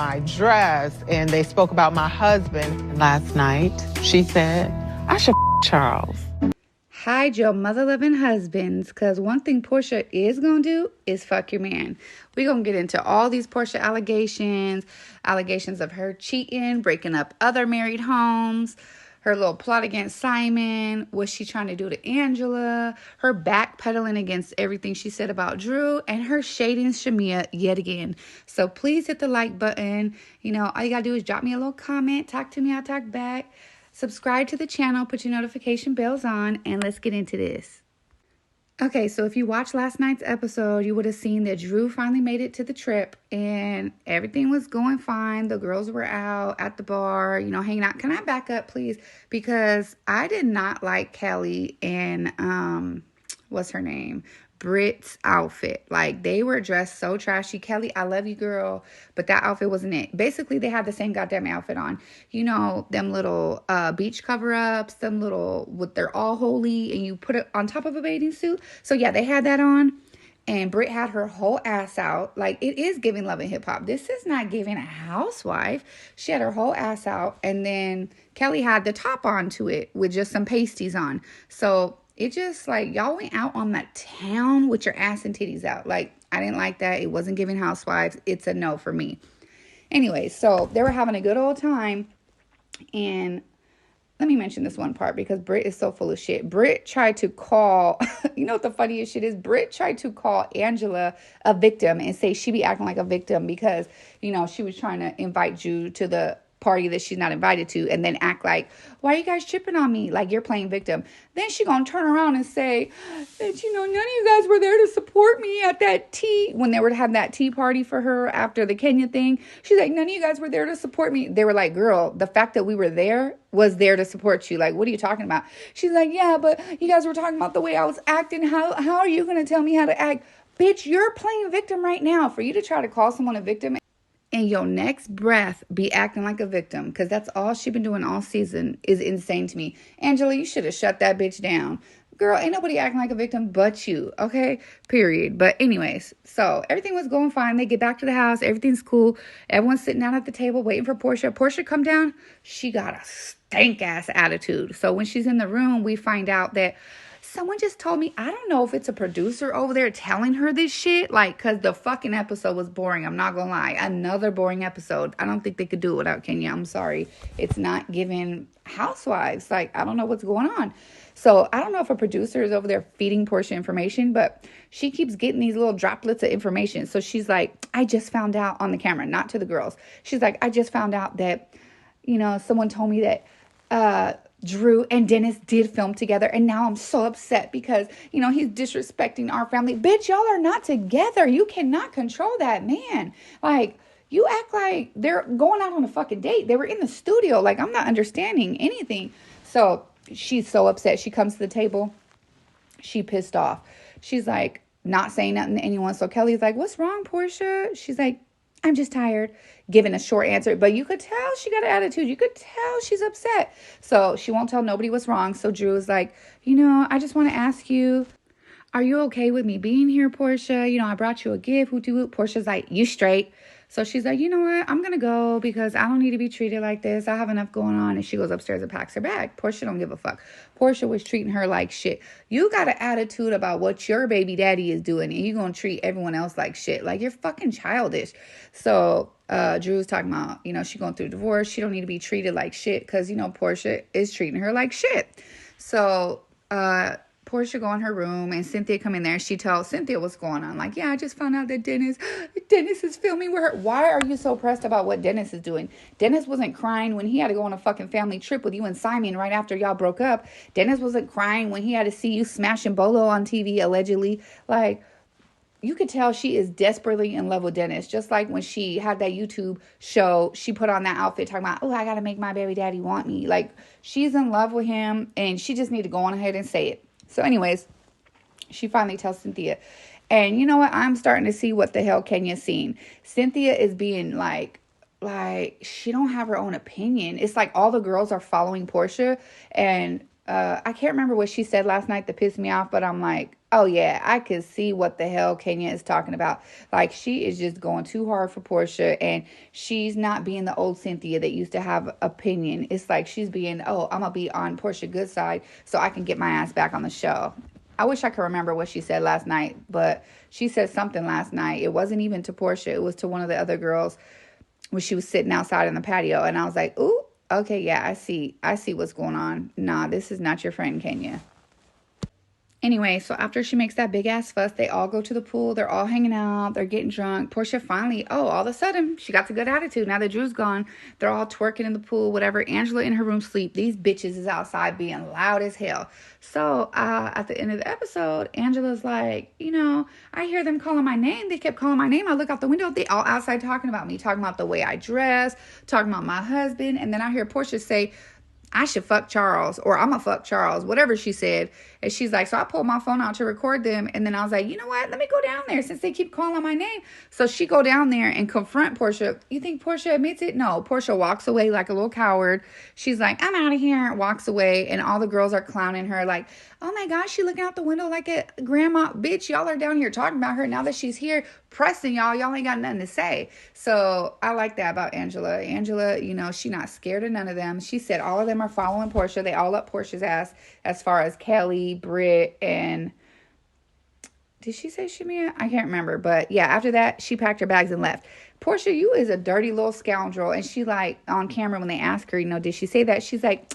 my dress, and they spoke about my husband. Last night, she said, I should Charles. Hide your mother-loving husbands, because one thing Porsha is going to do is fuck your man. We're going to get into all these Porsha allegations of her cheating, breaking up other married homes, her little plot against Simon, what she trying to do to Angela, her backpedaling against everything she said about Drew, and her shading Shamea yet again. So please hit the like button. You know, all you got to do is drop me a little comment, talk to me, I'll talk back. Subscribe to the channel, put your notification bells on, and let's get into this. Okay, so if you watched last night's episode, you would have seen that Drew finally made it to the trip and everything was going fine. The girls were out at the bar, you know, hanging out. Can I back up, please? Because I did not like Kelly and, what's her name? Brit's outfit. Like, they were dressed so trashy. Kelly, I love you, girl, but that outfit wasn't it. Basically, they had the same goddamn outfit on. You know, them little beach cover-ups, them little, they're all holy, and you put it on top of a bathing suit. So, yeah, they had that on, and Brit had her whole ass out. Like, it is giving Love and Hip Hop. This is not giving a housewife. She had her whole ass out, and then Kelly had the top on to it with just some pasties on. So, it just, like, y'all went out on that town with your ass and titties out. Like, I didn't like that. It wasn't giving housewives. It's a no for me. Anyway, so they were having a good old time. And let me mention this one part because Brit is so full of shit. Brit tried to call, you know what the funniest shit is? Brit tried to call Angela a victim and say she be acting like a victim because, you know, she was trying to invite Drew to the party that she's not invited to, and then act like, why are you guys tripping on me? Like, you're playing victim. Then she gonna turn around and say that, you know, none of you guys were there to support me at that tea, when they were having that tea party for her after the Kenya thing. She's like, none of you guys were there to support me. They were like, girl, the fact that we were there was there to support you. Like, what are you talking about? She's like, yeah, but you guys were talking about the way I was acting. How are you gonna tell me how to act? Bitch, you're playing victim right now. For you to try to call someone a victim and your next breath be acting like a victim, because that's all she been doing all season, is insane to me. Angela, you should have shut that bitch down. Girl, ain't nobody acting like a victim but you, okay? Period. But anyways, so everything was going fine. They get back to the house. Everything's cool. Everyone's sitting down at the table waiting for Porsha. Porsha come down. She got a stank-ass attitude. So when she's in the room, we find out that someone just told me, I don't know if it's a producer over there telling her this shit. Like, because the fucking episode was boring. I'm not going to lie. Another boring episode. I don't think they could do it without Kenya. I'm sorry. It's not giving housewives. Like, I don't know what's going on. So, I don't know if a producer is over there feeding Porsha information, but she keeps getting these little droplets of information. So, she's like, I just found out on the camera, not to the girls. She's like, I just found out that, you know, someone told me that, Drew and Dennis did film together, and now I'm so upset because, you know, he's disrespecting our family. Bitch, y'all are not together. You cannot control that man. Like, you act like they're going out on a fucking date. They were in the studio. Like, I'm not understanding anything. So she's so upset. She comes to the table. She pissed off. She's like, not saying nothing to anyone. So Kelly's like, what's wrong, Porsha? She's like, I'm just tired, giving a short answer. But you could tell she got an attitude. You could tell she's upset. So she won't tell nobody what's wrong. So Drew is like, you know, I just want to ask you, are you okay with me being here, Porsha? You know, I brought you a gift. Porsha's like, you straight. So she's like, you know what? I'm going to go because I don't need to be treated like this. I have enough going on. And she goes upstairs and packs her bag. Porsha don't give a fuck. Porsha was treating her like shit. You got an attitude about what your baby daddy is doing, and you're going to treat everyone else like shit. Like, you're fucking childish. So Drew's talking about, you know, she going through a divorce. She don't need to be treated like shit because, you know, Porsha is treating her like shit. So Porsha go in her room and Cynthia come in there. She tells Cynthia what's going on. Like, yeah, I just found out that Dennis is filming with her. Why are you so pressed about what Dennis is doing? Dennis wasn't crying when he had to go on a fucking family trip with you and Simon right after y'all broke up. Dennis wasn't crying when he had to see you smashing Bolo on TV, allegedly. Like, you could tell she is desperately in love with Dennis. Just like when she had that YouTube show, she put on that outfit talking about, oh, I got to make my baby daddy want me. Like, she's in love with him and she just need to go on ahead and say it. So anyways, she finally tells Cynthia. And you know what? I'm starting to see what the hell Kenya's seen. Cynthia is being like she don't have her own opinion. It's like all the girls are following Porsha. And I can't remember what she said last night that pissed me off. But I'm like, Oh, yeah, I could see what the hell Kenya is talking about. Like, she is just going too hard for Porsha, and she's not being the old Cynthia that used to have opinion. It's like she's being, oh, I'm going to be on Porsha good side so I can get my ass back on the show. I wish I could remember what she said last night, but she said something last night. It wasn't even to Porsha. It was to one of the other girls when she was sitting outside in the patio, and I was like, ooh, okay, yeah, I see what's going on. Nah, this is not your friend, Kenya. Anyway, so after she makes that big ass fuss, they all go to the pool. They're all hanging out. They're getting drunk. Porsha finally, all of a sudden, she got the good attitude. Now that Drew's gone, they're all twerking in the pool, whatever. Angela in her room sleep. These bitches is outside being loud as hell. So at the end of the episode, Angela's like, I hear them calling my name. They kept calling my name. I look out the window. They all outside talking about me, talking about the way I dress, talking about my husband. And then I hear Porsha say, I should fuck Charles, or I'm gonna fuck Charles, whatever she said. And she's like, so I pulled my phone out to record them. And then I was like, you know what? Let me go down there since they keep calling my name. So she go down there and confront Porsha. You think Porsha admits it? No, Porsha walks away like a little coward. She's like, I'm out of here, walks away. And all the girls are clowning her like, oh my gosh, she looking out the window like a grandma. Bitch, y'all are down here talking about her. Now that she's here pressing y'all ain't got nothing to say. So I like that about Angela. Angela, she not scared of none of them. She said all of them are following Porsha. They all up Porsha's ass as far as Kelly, Brit, and did she say Shamia? I can't remember. But yeah, after that, she packed her bags and left. Porsha, you is a dirty little scoundrel. And she like on camera when they ask her, did she say that? She's like,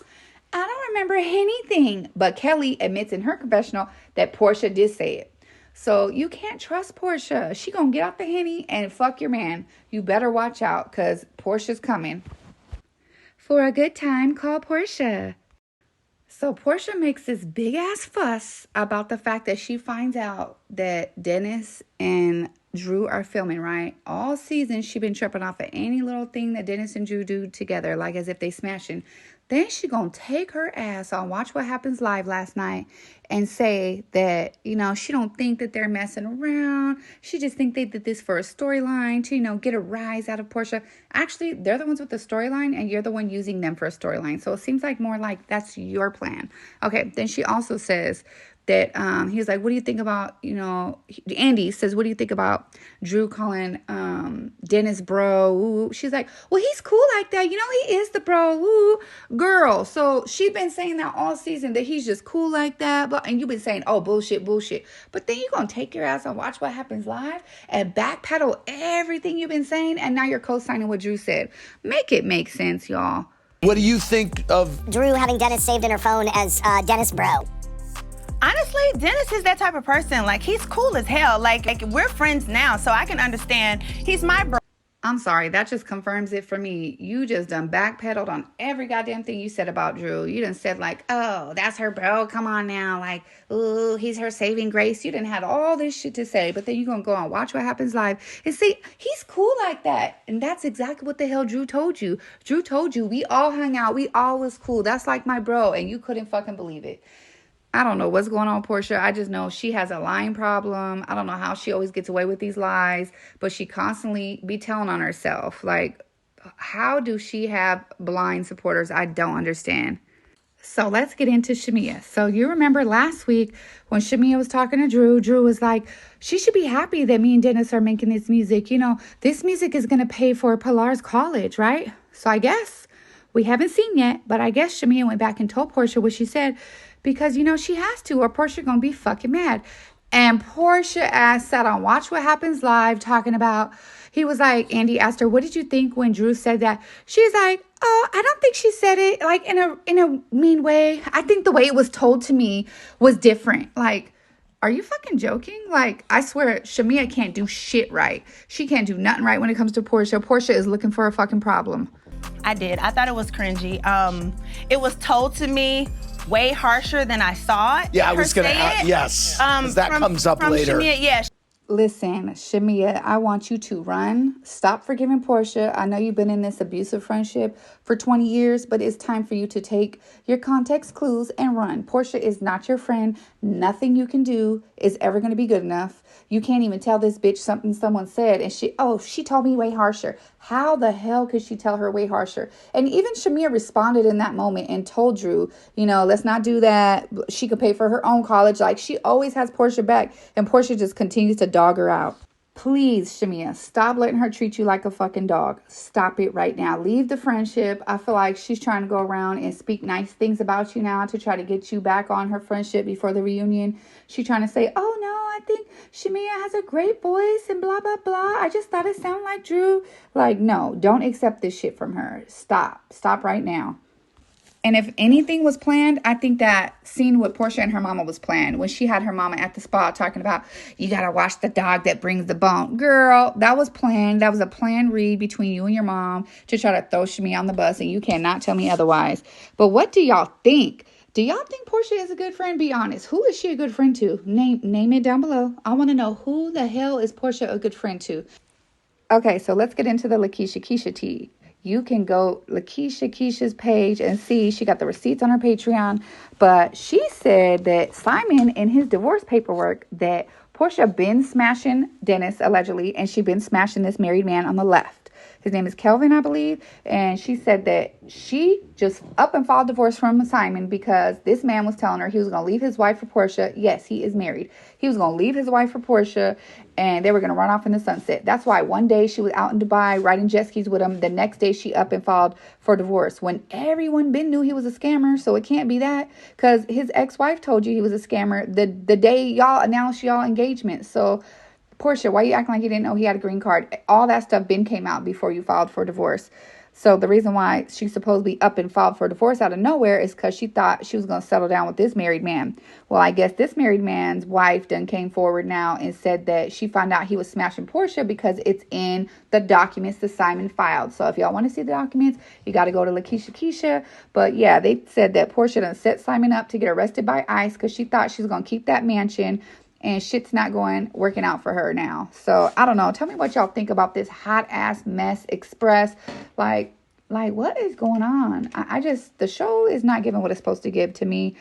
I don't remember anything. But Kelly admits in her confessional that Porsha did say it. So you can't trust Porsha. She gonna get out the Henny and fuck your man. You better watch out because Porsha's coming. For a good time, call Porsha. So Porsha makes this big ass fuss about the fact that she finds out that Dennis and Drew are filming, right? All season, she been tripping off of any little thing that Dennis and Drew do together, like as if they smashing. Then she gonna take her ass on Watch What Happens Live last night and say that, she don't think that they're messing around. She just think they did this for a storyline to, get a rise out of Porsha. Actually, they're the ones with the storyline and you're the one using them for a storyline. So it seems like more like that's your plan. Okay, then she also says that he was like, what do you think about, Andy says, what do you think about Drew calling Dennis bro? Ooh. She's like, well, he's cool like that. He is the bro. Ooh. Girl. So she's been saying that all season that he's just cool like that. But and you've been saying, oh, bullshit. But then you're going to take your ass and Watch What Happens Live and backpedal everything you've been saying. And now you're co-signing what Drew said. Make it make sense, y'all. What do you think of Drew having Dennis saved in her phone as Dennis bro? Honestly, Dennis is that type of person. Like, he's cool as hell. Like we're friends now, so I can understand. He's my bro. I'm sorry, that just confirms it for me. You just done backpedaled on every goddamn thing you said about Drew. You done said like, oh, that's her bro. Come on now. Like, ooh, he's her saving grace. You done had all this shit to say, but then you gonna go on Watch What Happens Live and see, he's cool like that. And that's exactly what the hell Drew told you. Drew told you we all hung out. We all was cool. That's like my bro. And you couldn't fucking believe it. I don't know what's going on with Porsha. I just know she has a lying problem. I don't know how she always gets away with these lies, but she constantly be telling on herself. Like, how do she have blind supporters? I don't understand. So let's get into Shamea. So you remember last week when Shamea was talking to Drew, Drew was like, she should be happy that me and Dennis are making this music. This music is going to pay for Pilar's college, right? So I guess we haven't seen yet, but I guess Shamea went back and told Porsha what she said. Because, she has to, or Porsha gonna be fucking mad. And Porsha sat on Watch What Happens Live talking about, he was like, Andy asked her, what did you think when Drew said that? She's like, oh, I don't think she said it like in a mean way. I think the way it was told to me was different. Like, are you fucking joking? Like, I swear, Shamea can't do shit right. She can't do nothing right when it comes to Porsha. Porsha is looking for a fucking problem. I did. I thought it was cringy. It was told to me way harsher than I thought. Yeah, I was going to ask. Yes, that comes up later. Shamea, yeah. Listen, Shamea, I want you to run. Stop forgiving Porsha. I know you've been in this abusive friendship for 20 years, but it's time for you to take your context clues and run. Porsha is not your friend. Nothing you can do is ever going to be good enough. You can't even tell this bitch something someone said, and she told me way harsher. How the hell could she tell her way harsher? And even Shamia responded in that moment and told Drew, you know, let's not do that. She could pay for her own college. Like, she always has Porsha back, and Porsha just continues to dog her out. Please, Shamia, stop letting her treat you like a fucking dog. Stop it right now. Leave the friendship. I feel like she's trying to go around and speak nice things about you now to try to get you back on her friendship before the reunion. She's trying to say, oh no, I think Shamia has a great voice and blah, blah, blah. I just thought it sounded like Drew. Like, no, don't accept this shit from her. Stop. Stop right now. And if anything was planned, I think that scene with Porsha and her mama was planned. When she had her mama at the spa talking about, you got to watch the dog that brings the bone. Girl, that was planned. That was a planned read between you and your mom to try to throw Shamia on the bus. And you cannot tell me otherwise. But what do y'all think? Do y'all think Porsha is a good friend? Be honest. Who is she a good friend to? Name it down below. I want to know, who the hell is Porsha a good friend to? Okay, so let's get into the Keisha tea. You can go Keisha's page and see she got the receipts on her Patreon. But she said that Simon, in his divorce paperwork, that Porsha been smashing Dennis, allegedly, and she been smashing this married man on the left. His name is Kelvin, I believe. And she said that she just up and filed divorce from Simon because this man was telling her he was going to leave his wife for Porsha. Yes, he is married. He was going to leave his wife for Porsha, and they were going to run off in the sunset. That's why one day she was out in Dubai riding jet skis with him. The next day she up and filed for divorce when everyone been knew he was a scammer. So it can't be that, because his ex-wife told you he was a scammer the day y'all announced y'all engagement. So Porsha, why you acting like you didn't know he had a green card? All that stuff came out before you filed for divorce. So the reason why she's supposed to be up and filed for divorce out of nowhere is because she thought she was going to settle down with this married man. Well, I guess this married man's wife done came forward now and said that she found out he was smashing Porsha because it's in the documents that Simon filed. So if y'all want to see the documents, you got to go to Keisha. But yeah, they said that Porsha done set Simon up to get arrested by ICE because she thought she was going to keep that mansion. And shit's not working out for her now. So, I don't know. Tell me what y'all think about this hot ass mess express. Like what is going on? The show is not giving what it's supposed to give to me.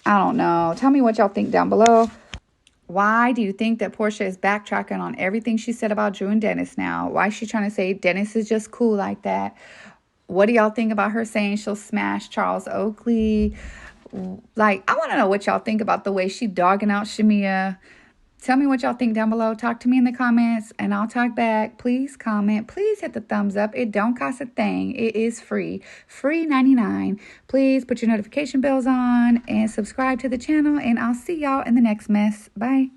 I don't know. Tell me what y'all think down below. Why do you think that Porsha is backtracking on everything she said about Drew and Dennis now? Why is she trying to say Dennis is just cool like that? What do y'all think about her saying she'll smash Charles Oakley? Like, I want to know what y'all think about the way she dogging out Shamia. Tell me what y'all think down below. Talk to me in the comments and I'll talk back. Please comment. Please hit the thumbs up. It don't cost a thing. It is free. Free 99. Please put your notification bells on and subscribe to the channel, and I'll see y'all in the next mess. Bye.